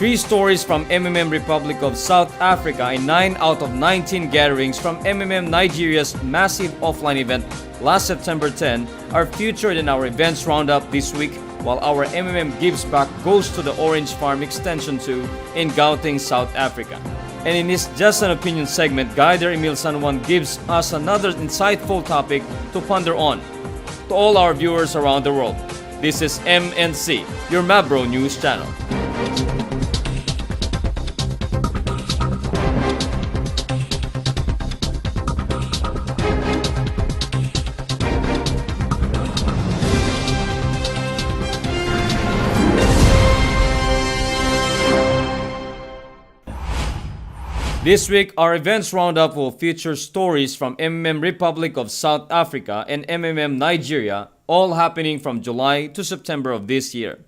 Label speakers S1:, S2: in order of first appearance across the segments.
S1: 3 stories from MMM Republic of South Africa and 9 out of 19 gatherings from MMM Nigeria's massive offline event last September 10 are featured in our Events Roundup this week, while our MMM Gives Back goes to the Orange Farm Extension 2 in Gauteng, South Africa. And in this Just an Opinion segment, Guider Emil San Juan gives us another insightful topic to ponder on. To all our viewers around the world, this is MNC, your Mavro news channel. This week, our Events Roundup will feature stories from MMM Republic of South Africa and MMM Nigeria, all happening from July to September of this year.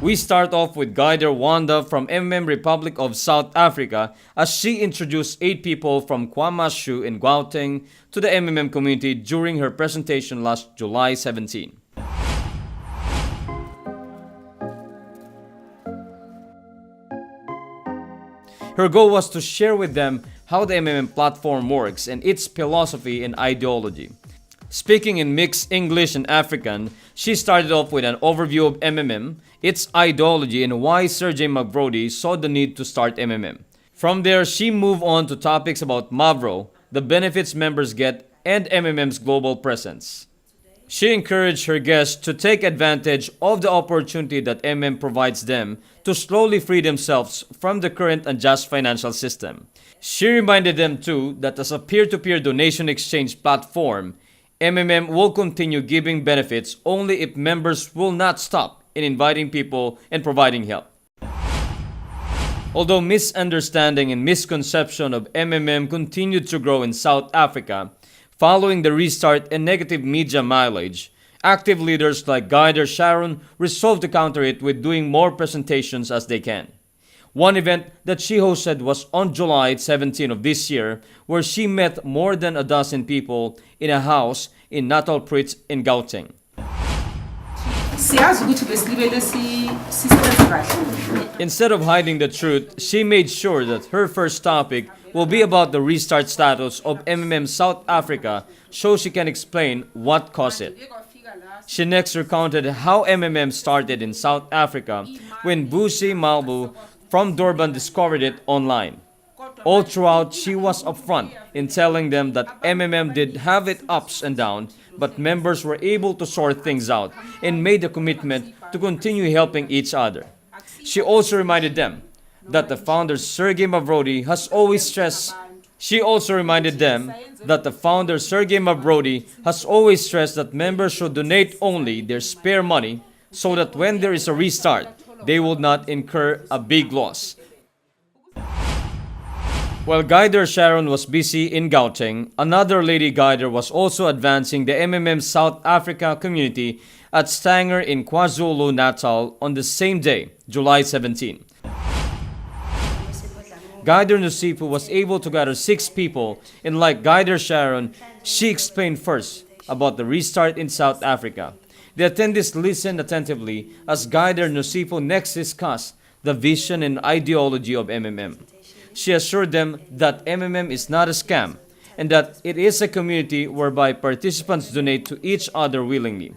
S1: We start off with Guider Wanda from MMM Republic of South Africa as she introduced 8 people from KwaMashu in Gauteng to the MMM community during her presentation last July 17. Her goal was to share with them how the MMM platform works and its philosophy and ideology. Speaking in mixed English and African, she started off with an overview of MMM, its ideology, and why Sergey Mavro saw the need to start MMM. From there, she moved on to topics about Mavro, the benefits members get, and MMM's global presence. She encouraged her guests to take advantage of the opportunity that MMM provides them to slowly free themselves from the current unjust financial system. She reminded them too that as a peer-to-peer donation exchange platform, MMM will continue giving benefits only if members will not stop in inviting people and providing help. Although misunderstanding and misconception of MMM continued to grow in South Africa, following the restart and negative media mileage, active leaders like Guider Sharon resolved to counter it with doing more presentations as they can. One event that she hosted was on July 17 of this year, where she met more than a dozen people in a house in Natal Pritz in Gauteng. Instead of hiding the truth, she made sure that her first topic will be about the restart status of MMM South Africa so she can explain what caused it. She next recounted how MMM started in South Africa when Busi Malbu from Durban discovered it online. All throughout, she was upfront in telling them that MMM did have its ups and downs, but members were able to sort things out and made a commitment to continue helping each other. She also reminded them that the founder Sergey Mavro has always stressed that members should donate only their spare money so that when there is a restart, they will not incur a big loss. While Guider Sharon was busy in Gauteng, another lady guider was also advancing the MMM South Africa community at Stanger in KwaZulu-Natal on the same day, July 17. Guider Nusifu was able to gather 6 people, and like Guider Sharon, she explained first about the restart in South Africa. The attendees listened attentively as Guider Nusifu next discussed the vision and ideology of MMM. She assured them that MMM is not a scam and that it is a community whereby participants donate to each other willingly.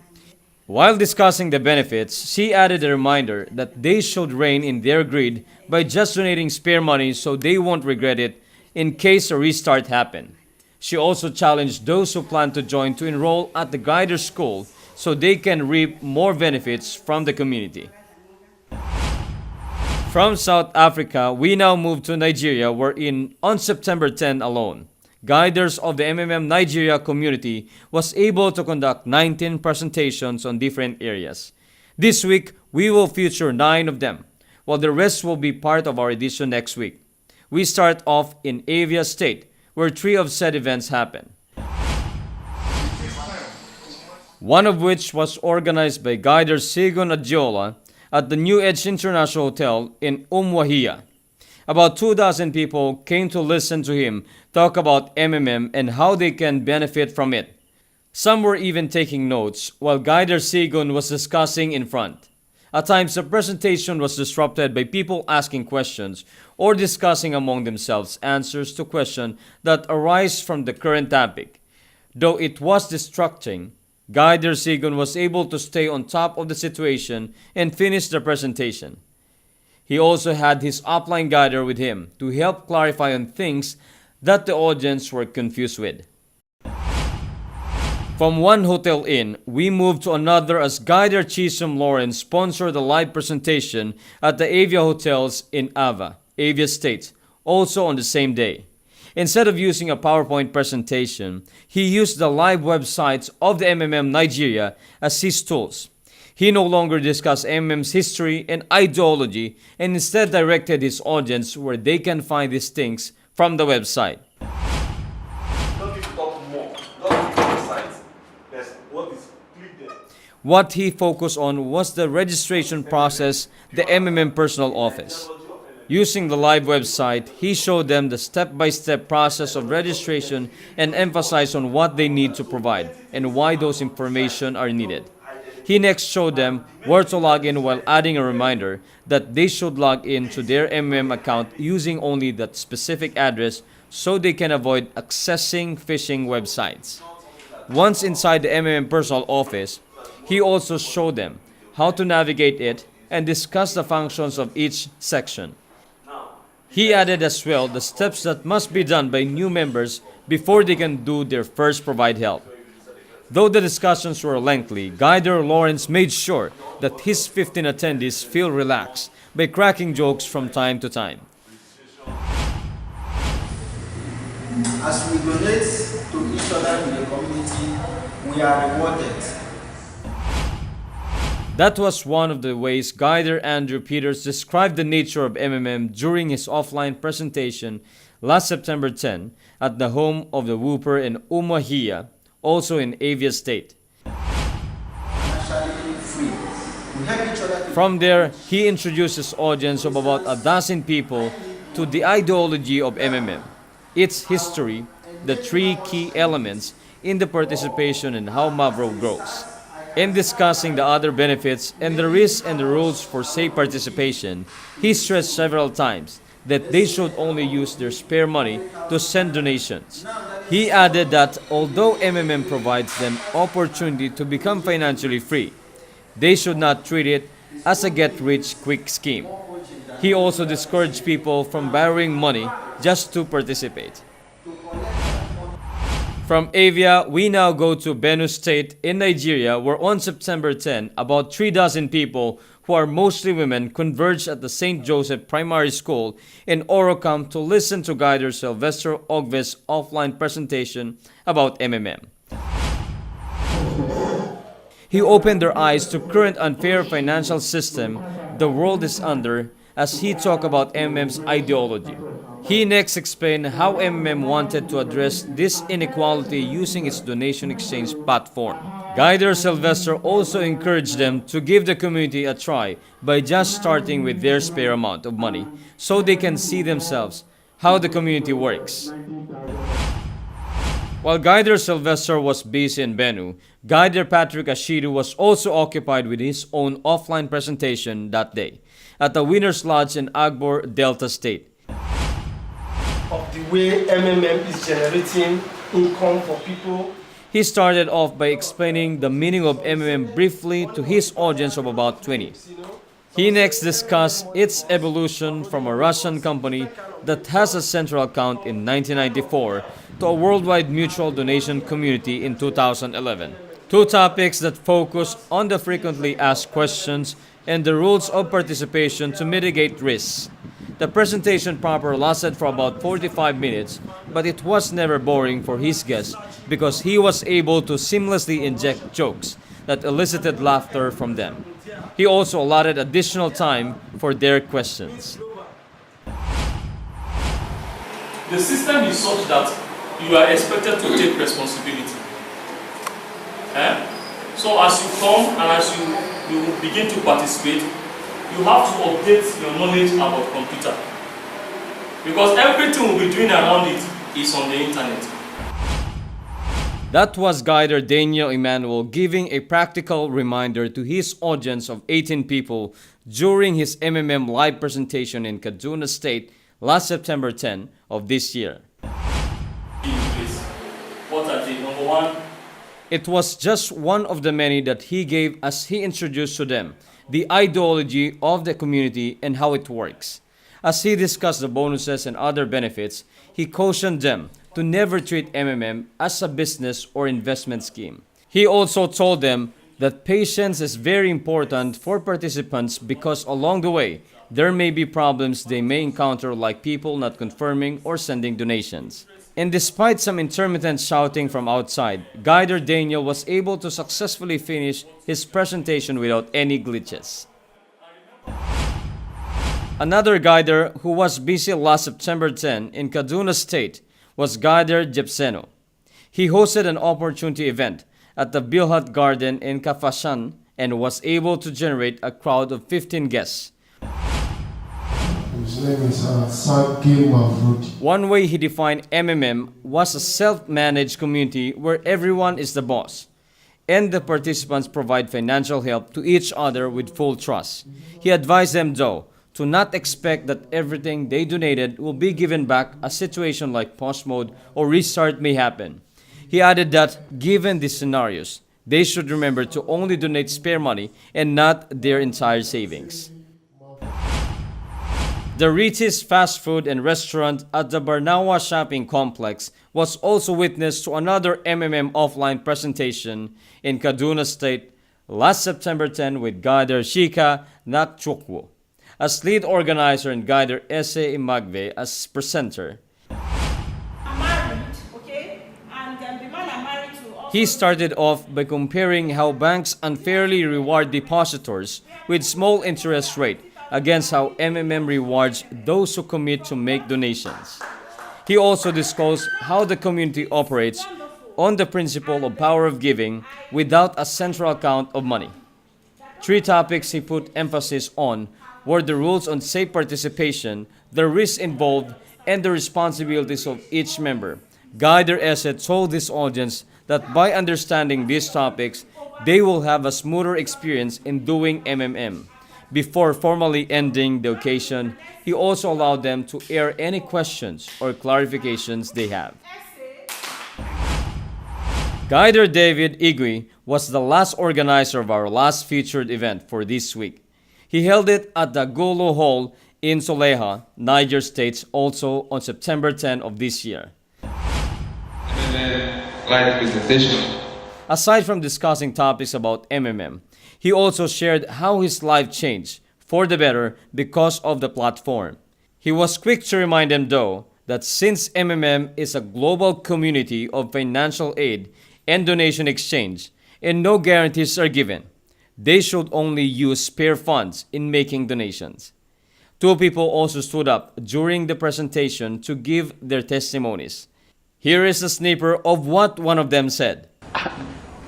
S1: While discussing the benefits, she added a reminder that they should rein in their greed by just donating spare money so they won't regret it in case a restart happens. She also challenged those who plan to join to enroll at the Guider School so they can reap more benefits from the community. From South Africa, we now move to Nigeria, wherein on September 10 alone, Guiders of the MMM Nigeria community was able to conduct 19 presentations on different areas. This week, we will feature 9 of them, while the rest will be part of our edition next week. We start off in Avia State, where 3 of said events happen. One of which was organized by Guider Sigon Adjola at the New Edge International Hotel in Umuahia. About 2,000 people came to listen to him talk about MMM and how they can benefit from it. Some were even taking notes while Guider Sigon was discussing in front. At times, the presentation was disrupted by people asking questions or discussing among themselves answers to questions that arise from the current topic. Though it was distracting, Guy Dersigon was able to stay on top of the situation and finish the presentation. He also had his upline guider with him to help clarify on things that the audience were confused with. From one hotel inn, we moved to another as Guider Chisholm Lawrence sponsored a live presentation at the Avia Hotels in Ava, Avia State, also on the same day. Instead of using a PowerPoint presentation, he used the live websites of the MMM Nigeria as his tools. He no longer discussed MMM's history and ideology and instead directed his audience where they can find these things from the website. What he focused on was the registration process, the MMM personal office. Using the live website, he showed them the step-by-step process of registration and emphasized on what they need to provide and why those information are needed. He next showed them where to log in while adding a reminder that they should log in to their MMM account using only that specific address so they can avoid accessing phishing websites. Once inside the MMM personal office, he also showed them how to navigate it and discuss the functions of each section. He added as well the steps that must be done by new members before they can do their first provide help. Though the discussions were lengthy, Guider Lawrence made sure that his 15 attendees feel relaxed by cracking jokes from time to time.
S2: As we donate to each other in the community, we are rewarded.
S1: That was one of the ways Guider Andrew Peters described the nature of MMM during his offline presentation last September 10 at the home of the Whooper in Umuahia, also in Avia State. From there, he introduced his audience of about a dozen people to the ideology of MMM, its history, the three key elements in the participation and how Mavro grows. In discussing the other benefits and the risks and the rules for safe participation, he stressed several times that they should only use their spare money to send donations. He added that although MMM provides them opportunity to become financially free, they should not treat it as a get-rich-quick scheme. He also discouraged people from borrowing money just to participate. From Avia, we now go to Benue State in Nigeria, where on September 10, about 3 people who are mostly women converged at the St. Joseph Primary School in Orocam to listen to Guider Sylvester Ogve's offline presentation about MMM. He opened their eyes to current unfair financial system the world is under as he talked about MMM's ideology. He next explained how MMM wanted to address this inequality using its donation exchange platform. Guider Sylvester also encouraged them to give the community a try by just starting with their spare amount of money so they can see themselves how the community works. While Guider Sylvester was busy in Benue, Guider Patrick Ashidu was also occupied with his own offline presentation that day at the Winners Lodge in Agbor, Delta State.
S3: Of the way MMM is generating income for people.
S1: He started off by explaining the meaning of MMM briefly to his audience of about 20. He next discussed its evolution from a Russian company that has a central account in 1994 to a worldwide mutual donation community in 2011. Two topics that focus on the frequently asked questions and the rules of participation to mitigate risks. The presentation proper lasted for about 45 minutes, but it was never boring for his guests because he was able to seamlessly inject jokes that elicited laughter from them. He also allotted additional time for their questions.
S4: The system is such that you are expected to take responsibility. So as you come and as you begin to participate, you have to update your knowledge about computer. Because everything we'll be doing around it is on the internet.
S1: That was guider Daniel Emmanuel giving a practical reminder to his audience of 18 people during his MMM live presentation in Kaduna State last September 10 of this year.
S4: What are they? Number one,
S1: it was just one of the many that he gave as he introduced to them the ideology of the community and how it works. As he discussed the bonuses and other benefits, he cautioned them to never treat MMM as a business or investment scheme. He also told them that patience is very important for participants because along the way, there may be problems they may encounter like people not confirming or sending donations. And despite some intermittent shouting from outside, Guider Daniel was able to successfully finish his presentation without any glitches. Another guider who was busy last September 10 in Kaduna State was Guider Jepseno. He hosted an opportunity event at the Bilhat Garden in Kafashan and was able to generate a crowd of 15 guests.
S5: His name is Mavro.
S1: One way he defined MMM was a self-managed community where everyone is the boss, and the participants provide financial help to each other with full trust. He advised them, though, to not expect that everything they donated will be given back. A situation like pause mode or restart may happen. He added that, given these scenarios, they should remember to only donate spare money and not their entire savings. The Ritzy's fast food and restaurant at the Barnawa shopping complex was also witness to another MMM offline presentation in Kaduna State last September 10 with Guider Shika Nakchukwu as lead organizer and Guider Ese Imagve as presenter. He started off by comparing how banks unfairly reward depositors with small interest rate against how MMM rewards those who commit to make donations. He also discussed how the community operates on the principle of power of giving without a central account of money. Three topics he put emphasis on were the rules on safe participation, the risks involved, and the responsibilities of each member. Guider Ese told his audience that by understanding these topics, they will have a smoother experience in doing MMM. Before formally ending the occasion, he also allowed them to air any questions or clarifications they have. Guider David Igwe was the last organizer of our last featured event for this week. He held it at the Golo Hall in Soleha, Niger State, also on September 10 of this year.
S6: Live presentation.
S1: Aside from discussing topics about MMM, he also shared how his life changed for the better because of the platform. He was quick to remind them, though, that since MMM is a global community of financial aid and donation exchange, and no guarantees are given, they should only use spare funds in making donations. Two people also stood up during the presentation to give their testimonies. Here is a snipper of what one of them said.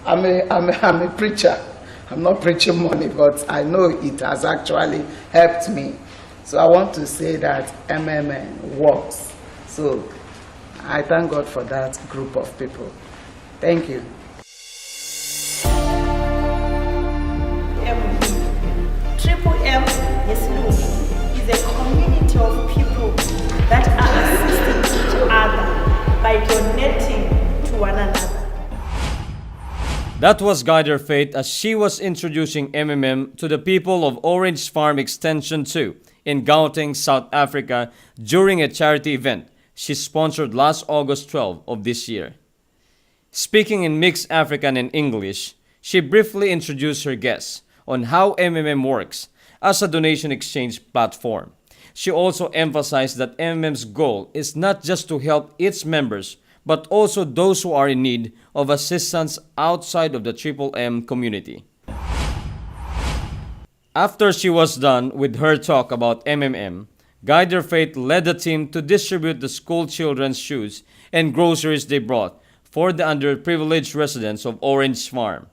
S7: I'm a preacher. I'm not preaching money, but I know it has actually helped me. So I want to say that MMN works. So I thank God for that group of people. Thank you.
S8: Triple M is a community of people that are assisting each other by donating to one another.
S1: That was Guider Faith as she was introducing MMM to the people of Orange Farm Extension 2 in Gauteng, South Africa during a charity event she sponsored last August 12 of this year. Speaking in mixed African and English, she briefly introduced her guests on how MMM works as a donation exchange platform. She also emphasized that MMM's goal is not just to help its members, but also those who are in need of assistance outside of the Triple M community. After she was done with her talk about MMM, Guider Faith led the team to distribute the school children's shoes and groceries they brought for the underprivileged residents of Orange Farm.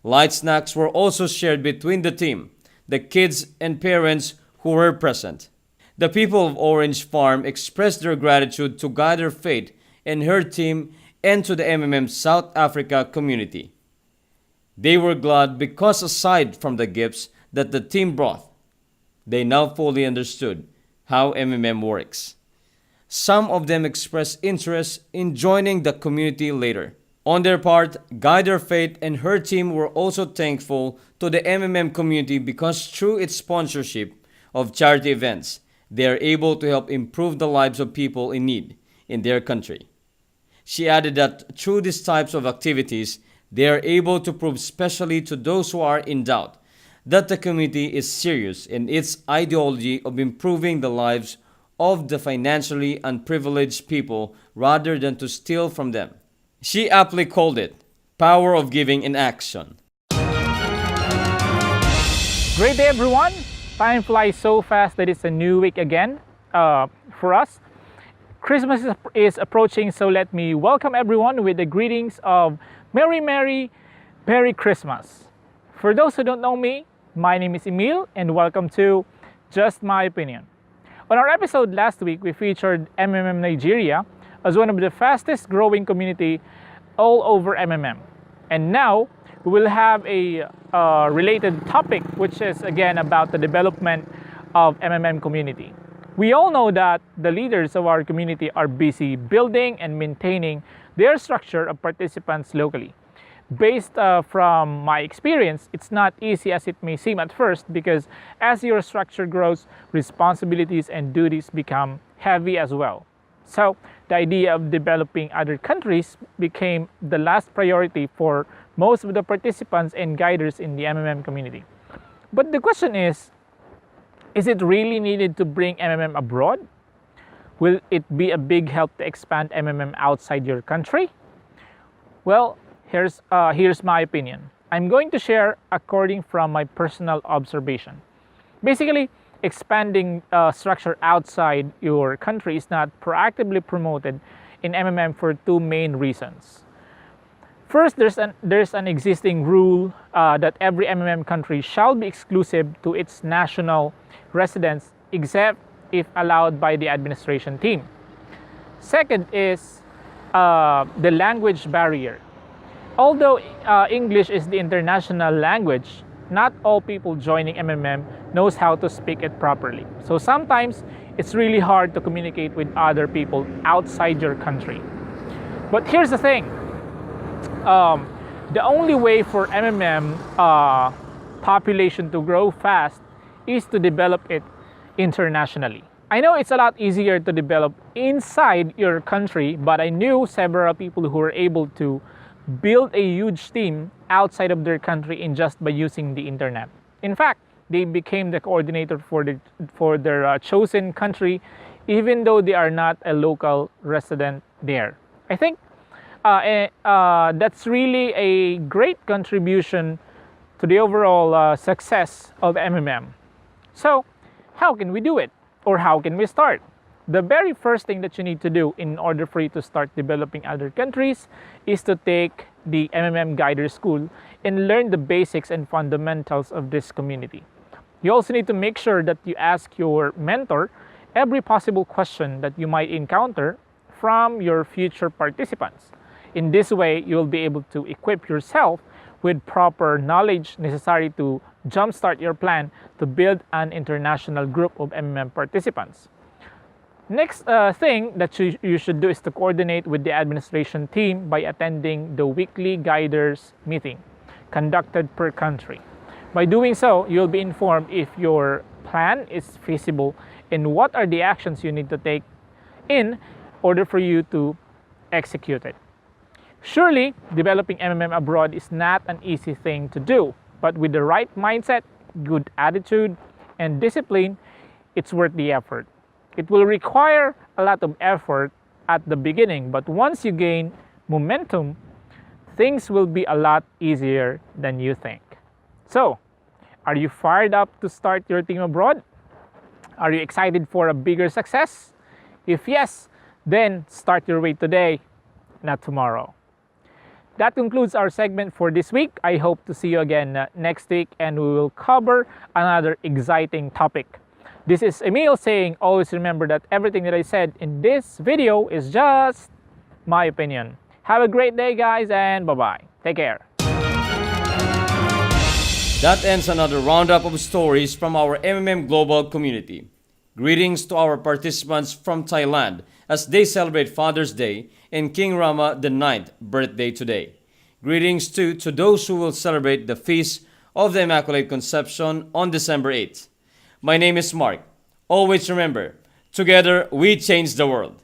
S1: Light snacks were also shared between the team, the kids and parents who were present. The people of Orange Farm expressed their gratitude to Guider Faith and her team and to the MMM South Africa community. They were glad because aside from the gifts that the team brought, they now fully understood how MMM works. Some of them expressed interest in joining the community later. On their part, Guider Faith and her team were also thankful to the MMM community because through its sponsorship of charity events, they are able to help improve the lives of people in need in their country. She added that through these types of activities, they are able to prove, especially to those who are in doubt, that the community is serious in its ideology of improving the lives of the financially unprivileged people rather than to steal from them. She aptly called it power of giving in action.
S6: Great day, everyone. Time flies so fast that it's a new week again for us. Christmas is approaching, so let me welcome everyone with the greetings of Merry Christmas. For those who don't know me, my name is Emil and welcome to Just My Opinion. On our episode last week, we featured MMM Nigeria as one of the fastest growing community all over MMM. And now we will have a related topic, which is again about the development of MMM community. We all know that the leaders of our community are busy building and maintaining their structure of participants locally. Based from my experience, it's not easy as it may seem at first because as your structure grows, responsibilities and duties become heavy as well. So the idea of developing other countries became the last priority for most of the participants and guiders in the MMM community. But the question is it really needed to bring MMM abroad? Will it be a big help to expand MMM outside your country? Well, here's my opinion. I'm going to share according from my personal observation. Basically, expanding structure outside your country is not proactively promoted in MMM for two main reasons. First, there's an existing rule that every MMM country shall be exclusive to its national residents except if allowed by the administration team. Second is the language barrier. Although English is the international language, not all people joining MMM knows how to speak it properly. So sometimes it's really hard to communicate with other people outside your country. But here's the thing. The only way for MMM population to grow fast is to develop it internationally. I know it's a lot easier to develop inside your country, but I knew several people who were able to build a huge team outside of their country in just by using the internet. In fact, they became the coordinator for their chosen country, even though they are not a local resident there. I think that's really a great contribution to the overall success of MMM. So, how can we do it? Or how can we start? The very first thing that you need to do in order for you to start developing other countries is to take the MMM Guider School and learn the basics and fundamentals of this community. You also need to make sure that you ask your mentor every possible question that you might encounter from your future participants. In this way, you'll be able to equip yourself with proper knowledge necessary to jumpstart your plan to build an international group of MMM participants. Next thing that you should do is to coordinate with the administration team by attending the weekly guiders meeting conducted per country. By doing so, you'll be informed if your plan is feasible and what are the actions you need to take in order for you to execute it. Surely, developing MMM abroad is not an easy thing to do, but with the right mindset, good attitude, and discipline, it's worth the effort. It will require a lot of effort at the beginning, but once you gain momentum, things will be a lot easier than you think. So, are you fired up to start your team abroad? Are you excited for a bigger success? If yes, then start your way today, not tomorrow. That concludes our segment for this week. I hope to see you again next week and we will cover another exciting topic. This is Emil saying, always remember that everything that I said in this video is just my opinion. Have a great day, guys, and bye-bye. Take care.
S1: That ends another roundup of stories from our MMM Global community. Greetings to our participants from Thailand as they celebrate Father's Day and King Rama the 9th birthday today. Greetings too to those who will celebrate the Feast of the Immaculate Conception on December 8th. My name is Mark. Always remember, together we change the world.